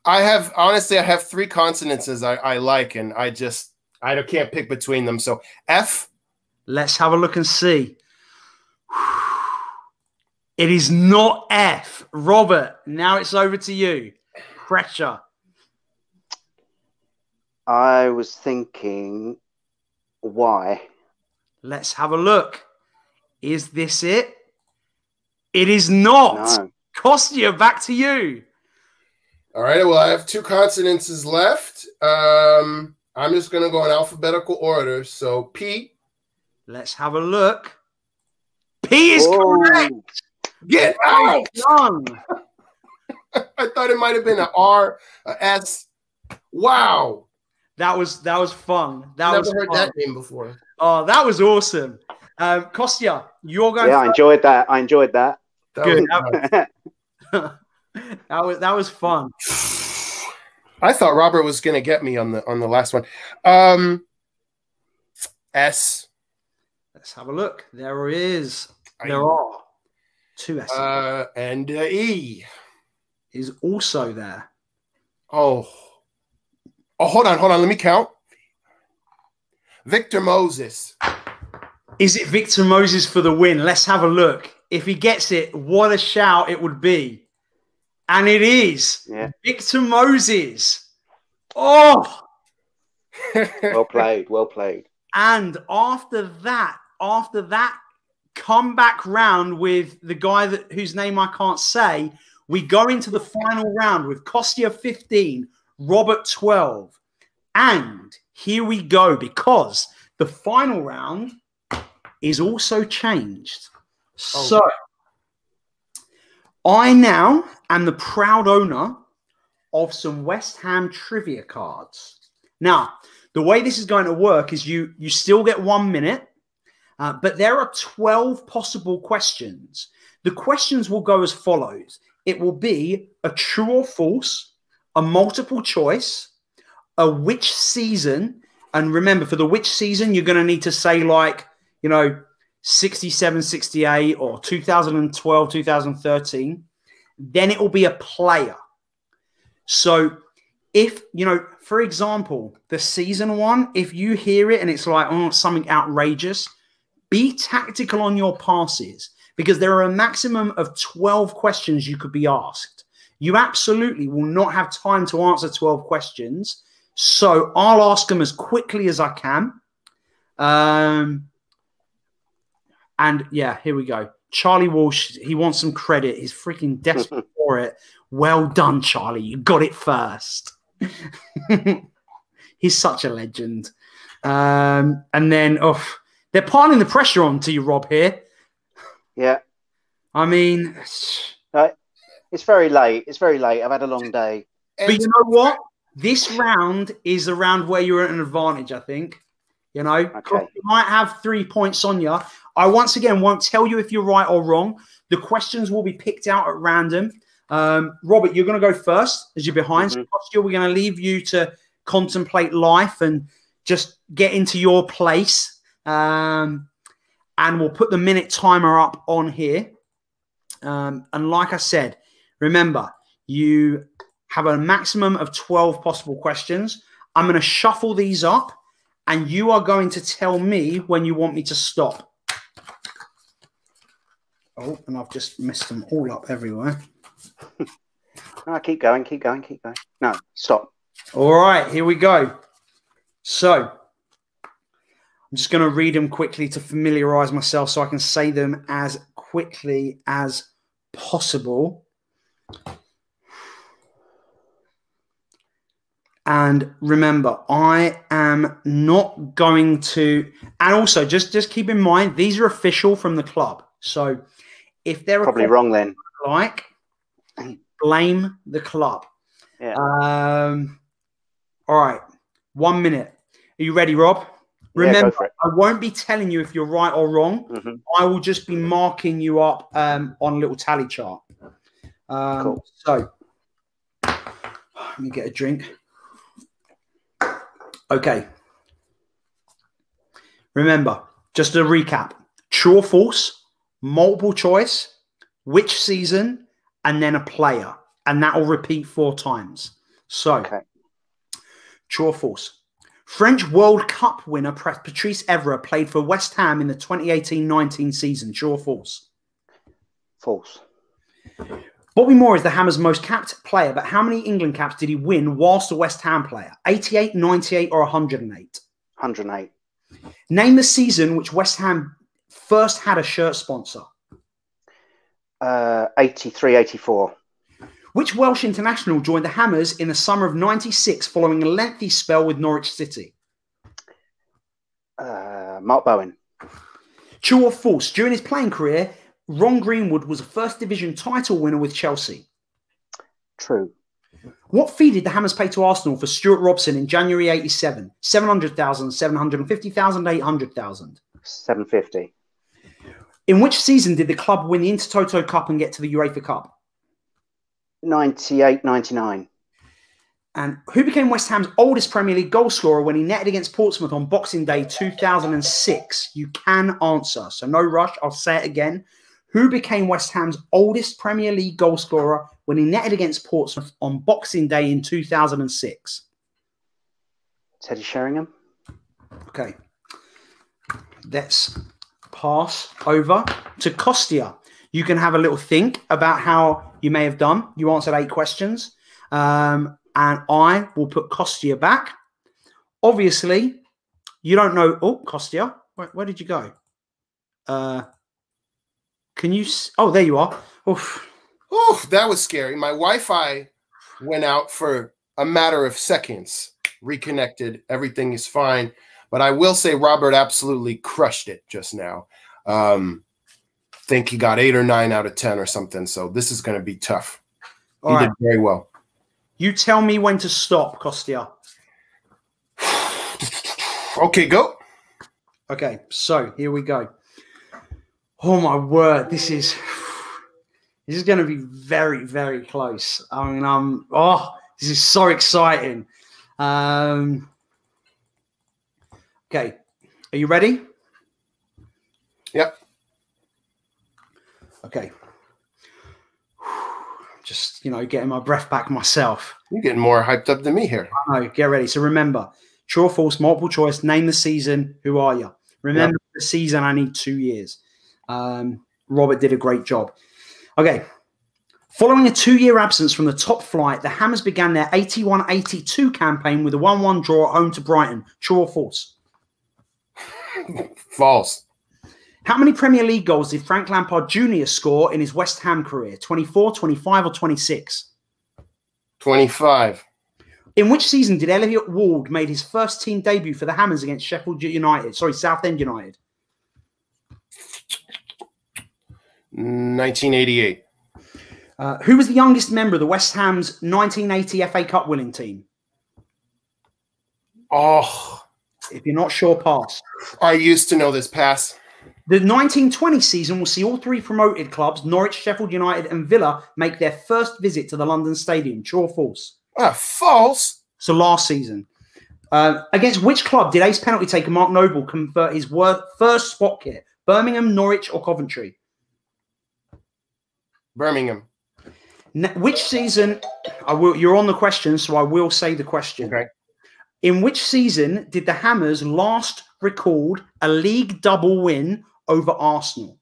Speaker 3: I have 3 consonants I like, and I can't pick between them. So F.
Speaker 1: Let's have a look and see. It is not F. Robert, now it's over to you. Pressure.
Speaker 2: I was thinking Y.
Speaker 1: Let's have a look. Is this it? It is not.
Speaker 2: No.
Speaker 1: Costia, back to you.
Speaker 3: All right. Well, I have 2 consonants left. I'm just going to go in alphabetical order. So P.
Speaker 1: Let's have a look. P is correct.
Speaker 3: Get out.
Speaker 1: Done.
Speaker 3: I thought it might have been an R, a S. Wow.
Speaker 1: That was fun.
Speaker 3: Never heard that name before.
Speaker 1: Oh, that was awesome. Kostya, you're going.
Speaker 2: Yeah, I enjoyed that.
Speaker 1: Good. That was fun.
Speaker 3: I thought Robert was going to get me on the last one. S.
Speaker 1: Let's have a look. There is. There are 2 S's.
Speaker 3: And E
Speaker 1: is also there.
Speaker 3: Oh, hold on. Let me count. Victor Moses.
Speaker 1: Is it Victor Moses for the win? Let's have a look. If he gets it, what a shout it would be. And it is.
Speaker 2: Yeah.
Speaker 1: Victor Moses. Oh.
Speaker 2: Well played. Well played.
Speaker 1: And after that, come back round with the guy whose name I can't say. We go into the final round with Costia 15, Robert 12. And here we go, because the final round is also changed.
Speaker 3: Oh.
Speaker 1: So I now am the proud owner of some West Ham trivia cards. Now, the way this is going to work is you still get 1 minute, but there are 12 possible questions. The questions will go as follows. It will be a true or false, a multiple choice, a which season. And remember, for the which season, you're going to need to say 67, 68 or 2012, 2013. Then it will be a player. So if, for example, the season one, if you hear it and it's like, oh, something outrageous, be tactical on your passes, because there are a maximum of 12 questions you could be asked. You absolutely will not have time to answer 12 questions. So I'll ask them as quickly as I can. And yeah, here we go. Charlie Walsh, he wants some credit. He's freaking desperate for it. Well done, Charlie. You got it first. He's such a legend. And then, they're piling the pressure on to you, Rob, here.
Speaker 2: Yeah.
Speaker 1: I mean,
Speaker 2: it's very late. It's very late. I've had a long day.
Speaker 1: But you know what? This round is a round where you're at an advantage, I think. Okay. You might have 3 points on you. I, once again, won't tell you if you're right or wrong. The questions will be picked out at random. Robert, you're going to go first as you're behind. So we're going to leave you to contemplate life and just get into your place. And we'll put the minute timer up on here. And like I said, remember, you have a maximum of 12 possible questions. I'm going to shuffle these up, and you are going to tell me when you want me to stop. Oh, and I've just messed them all up everywhere.
Speaker 2: No, keep going. No, stop.
Speaker 1: All right, here we go. So I'm just going to read them quickly to familiarize myself so I can say them as quickly as possible. And remember, I am not going to, and also just keep in mind, these are official from the club. So if they're
Speaker 2: probably wrong, then
Speaker 1: blame the club.
Speaker 2: Yeah.
Speaker 1: All right. 1 minute. Are you ready, Rob? Remember, I won't be telling you if you're right or wrong. I will just be marking you up on a little tally chart.
Speaker 2: Cool.
Speaker 1: So let me get a drink. Okay. Remember, just a recap. True or false, multiple choice, which season, and then a player. And that will repeat 4 times. So,
Speaker 2: Okay.
Speaker 1: true or false? French World Cup winner Patrice Evra played for West Ham in the 2018-19 season. True or false?
Speaker 2: False.
Speaker 1: Bobby Moore is the Hammers' most capped player, but how many England caps did he win whilst a West Ham player? 88, 98, or 108?
Speaker 2: 108.
Speaker 1: Name the season which West Ham first had a shirt sponsor.
Speaker 2: 83, 84.
Speaker 1: Which Welsh international joined the Hammers in the summer of '96 following a lengthy spell with Norwich City?
Speaker 2: Mark Bowen.
Speaker 1: True or false? During his playing career, Ron Greenwood was a First Division title winner with Chelsea.
Speaker 2: True.
Speaker 1: What fee did the Hammers pay to Arsenal for Stuart Robson in January '87? 700,000, 750,000, 800,000.
Speaker 2: 750.
Speaker 1: In which season did the club win the Intertoto Cup and get to the UEFA Cup?
Speaker 2: 98, 99.
Speaker 1: And who became West Ham's oldest Premier League goal scorer when he netted against Portsmouth on Boxing Day 2006? You can answer, so no rush. I'll say it again. Who became West Ham's oldest Premier League goal scorer when he netted against Portsmouth on Boxing Day in 2006?
Speaker 2: Teddy Sheringham.
Speaker 1: Okay. Let's pass over to Costia. You can have a little think about how you may have done. You answered 8 questions. And I will put Costia back. Obviously, you don't know. Oh, Costia, where did you go? Can you? Oh, there you are. Oof.
Speaker 3: Oh, that was scary. My Wi-Fi went out for a matter of seconds. Reconnected. Everything is fine. But I will say Robert absolutely crushed it just now. Think he got 8 or 9 out of 10 or something. So this is going to be tough. He did very well.
Speaker 1: You tell me when to stop, Costia.
Speaker 3: Okay, go.
Speaker 1: Okay, so here we go. Oh my word, this is going to be very, very close. I mean, this is so exciting. Okay, are you ready?
Speaker 3: Yep.
Speaker 1: Okay. Just, getting my breath back myself.
Speaker 3: You're getting more hyped up than me here.
Speaker 1: I know, get ready. So remember, true or false, multiple choice, name the season, who are you? Remember the season, I need 2 years. Robert did a great job. Okay. Following a 2-year absence from the top flight, the Hammers began their 81-82 campaign with a 1-1 draw at home to Brighton. True or false?
Speaker 3: False.
Speaker 1: How many Premier League goals did Frank Lampard Jr. score in his West Ham career? 24, 25, or 26?
Speaker 3: 25.
Speaker 1: In which season did Elliot Ward make his first team debut for the Hammers against Southend United?
Speaker 3: 1988.
Speaker 1: Who was the youngest member of the West Ham's 1980 FA Cup winning team?
Speaker 3: Oh.
Speaker 1: If you're not sure, pass.
Speaker 3: I used to know this. Pass.
Speaker 1: The 1920 season will see all 3 promoted clubs, Norwich, Sheffield United and Villa, make their first visit to the London Stadium. True or false?
Speaker 3: False.
Speaker 1: So last season. Against which club did ace penalty taker Mark Noble convert his first spot kit? Birmingham, Norwich or Coventry?
Speaker 3: Birmingham.
Speaker 1: Which season? You're on the question, so I will say the question.
Speaker 3: Okay.
Speaker 1: In which season did the Hammers last record a league double win over Arsenal?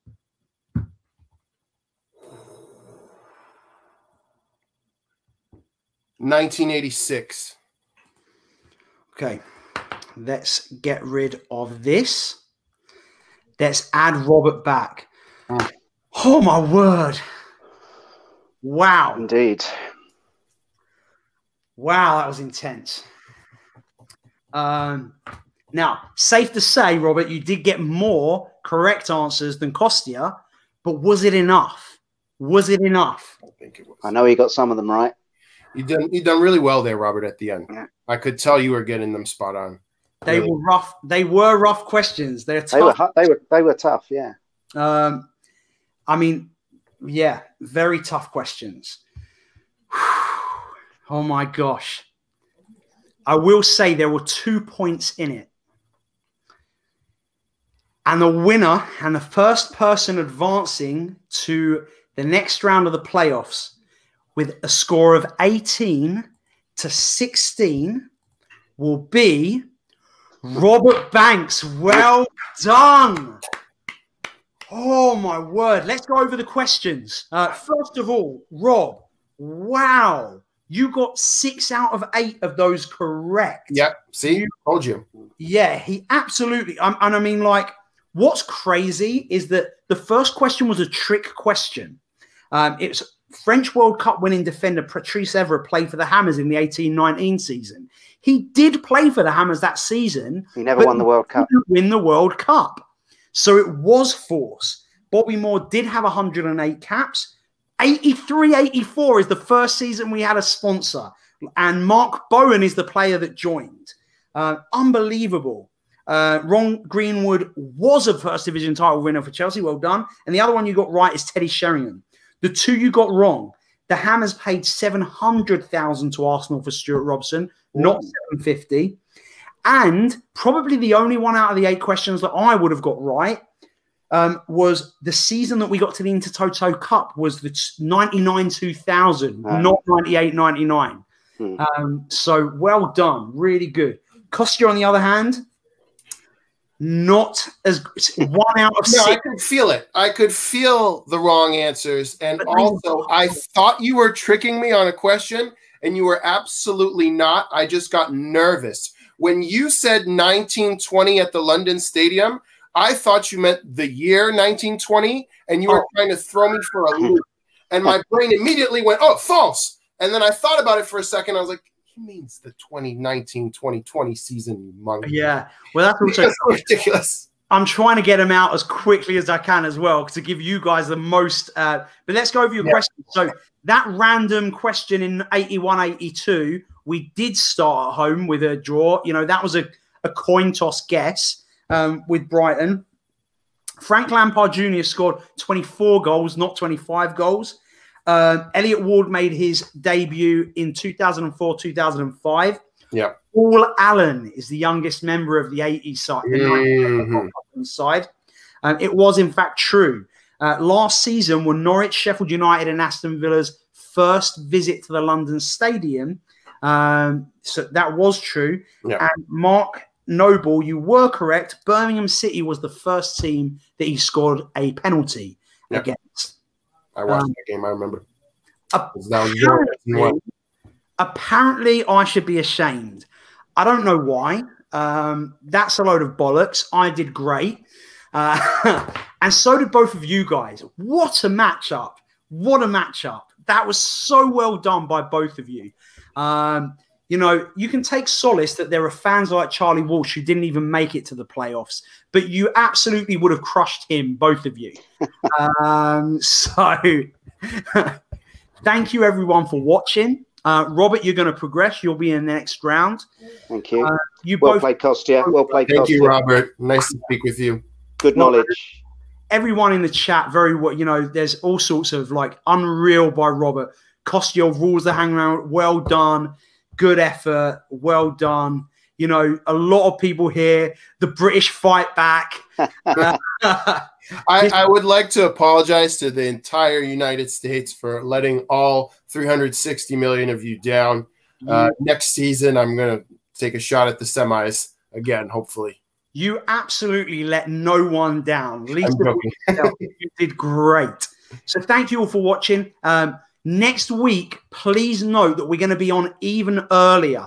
Speaker 3: 1986.
Speaker 1: Okay, let's get rid of this. Let's add Robert back. Oh my word. Wow.
Speaker 2: Indeed.
Speaker 1: Wow, that was intense. Now, safe to say, Robert, you did get more correct answers than Costia, but was it enough? Was it enough?
Speaker 3: I think it was.
Speaker 2: I know he got some of them right.
Speaker 3: You done really well there, Robert, at the end.
Speaker 2: Yeah.
Speaker 3: I could tell you were getting them spot on.
Speaker 1: They
Speaker 3: really.
Speaker 1: were rough. They were rough questions. They're tough.
Speaker 2: They were tough, yeah.
Speaker 1: I mean, yeah, very tough questions. Oh my gosh. I will say there were 2 points in it. And the winner and the first person advancing to the next round of the playoffs with a score of 18 to 16 will be Robert Banks. Well done. Oh, my word. Let's go over the questions. First of all, Rob, wow. You got 6 out of 8 of those correct.
Speaker 3: Yep. See? Told you.
Speaker 1: Yeah, he absolutely. And I mean, like, what's crazy is that the first question was a trick question. It's French World Cup winning defender Patrice Evra played for the Hammers in the 18-19 season. He did play for the Hammers that season.
Speaker 2: He never won the World Cup.
Speaker 1: He didn't win the World Cup. So it was force. Bobby Moore did have 108 caps. 83-84 is the first season we had a sponsor. And Mark Bowen is the player that joined. Unbelievable. Ron Greenwood was a first division title winner for Chelsea. Well done. And the other one you got right is Teddy Sheringham. The 2 you got wrong. The Hammers paid $700,000 to Arsenal for Stuart Robson, not $750,000. And probably the only one out of the 8 questions that I would have got right was the season that we got to the Intertoto Cup was the 99-2000, not 98-99. So well done. Really good. Costia, on the other hand, not as 1 out of 6.
Speaker 3: No, I could feel it. I could feel the wrong answers. And also, I thought you were tricking me on a question, and you were absolutely not. I just got nervous. When you said 1920 at the London Stadium, I thought you meant the year 1920, and you were trying to throw me for a loop. And my brain immediately went, oh, false. And then I thought about it for a second. I was like, he means the 2019-2020 season, you monkey.
Speaker 1: Yeah. Well, that's also
Speaker 3: ridiculous.
Speaker 1: I'm trying to get them out as quickly as I can as well to give you guys the most. But let's go over your question. So that random question in 81-82, we did start at home with a draw. You know, that was a coin toss guess with Brighton. Frank Lampard Jr. scored 24 goals, not 25 goals. Elliot Ward made his debut in 2004-2005. Yeah. Paul Allen is the youngest member of the 80s side. Side. It was, in fact, true. Last season, were Norwich, Sheffield United and Aston Villa's first visit to the London Stadium. So that was true. Yeah. And Mark Noble, you were correct. Birmingham City was the first team that he scored a penalty against.
Speaker 3: I watched that game. I remember.
Speaker 1: Apparently, I should be ashamed. I don't know why. That's a load of bollocks. I did great. And so did both of you guys. What a matchup. What a matchup. That was so well done by both of you. You know, you can take solace that there are fans like Charlie Walsh who didn't even make it to the playoffs, but you absolutely would have crushed him, both of you. So thank you, everyone, for watching. Robert, you're going to progress. You'll be in the next round.
Speaker 2: Thank you. Well played, Costia. Well played, Costia.
Speaker 3: Thank you, Robert. Nice to speak with you.
Speaker 2: Good knowledge.
Speaker 1: Everyone in the chat, very well. You know, there's all sorts of like unreal by Robert. Costia rules the hang around. Well done. Good effort. Well done. You know, a lot of people here. The British fight back.
Speaker 3: I would like to apologize to the entire United States for letting all 360 million of you down. Next season, I'm going to take a shot at the semis again, hopefully.
Speaker 1: You absolutely let no one down. Lisa, you did great. So thank you all for watching. Next week, please note that we're going to be on even earlier.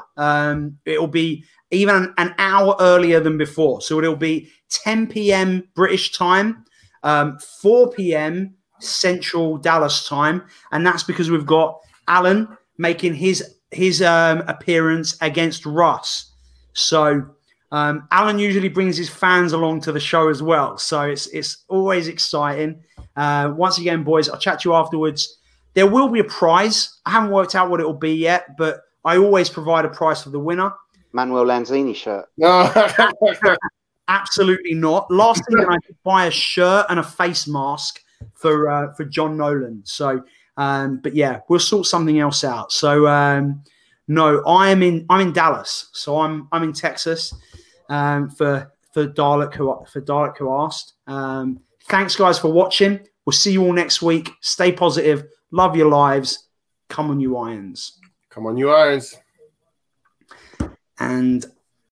Speaker 1: It'll be even an hour earlier than before. So it'll be 10 p.m. British time, 4 p.m. Central Dallas time. And that's because we've got Alan making his appearance against Russ. So Alan usually brings his fans along to the show as well. So it's always exciting. Once again, boys, I'll chat to you afterwards. There will be a prize. I haven't worked out what it will be yet, but I always provide a prize for the winner.
Speaker 2: Manuel Lanzini shirt.
Speaker 3: No.
Speaker 1: Absolutely not. Last season, I could buy a shirt and a face mask for John Nolan. So, but yeah, we'll sort something else out. So, no, I'm in Dallas. So I'm in Texas for Dalek who asked. Thanks, guys, for watching. We'll see you all next week. Stay positive. Love your lives. Come on, you Irons.
Speaker 3: Come on, you Irons.
Speaker 1: And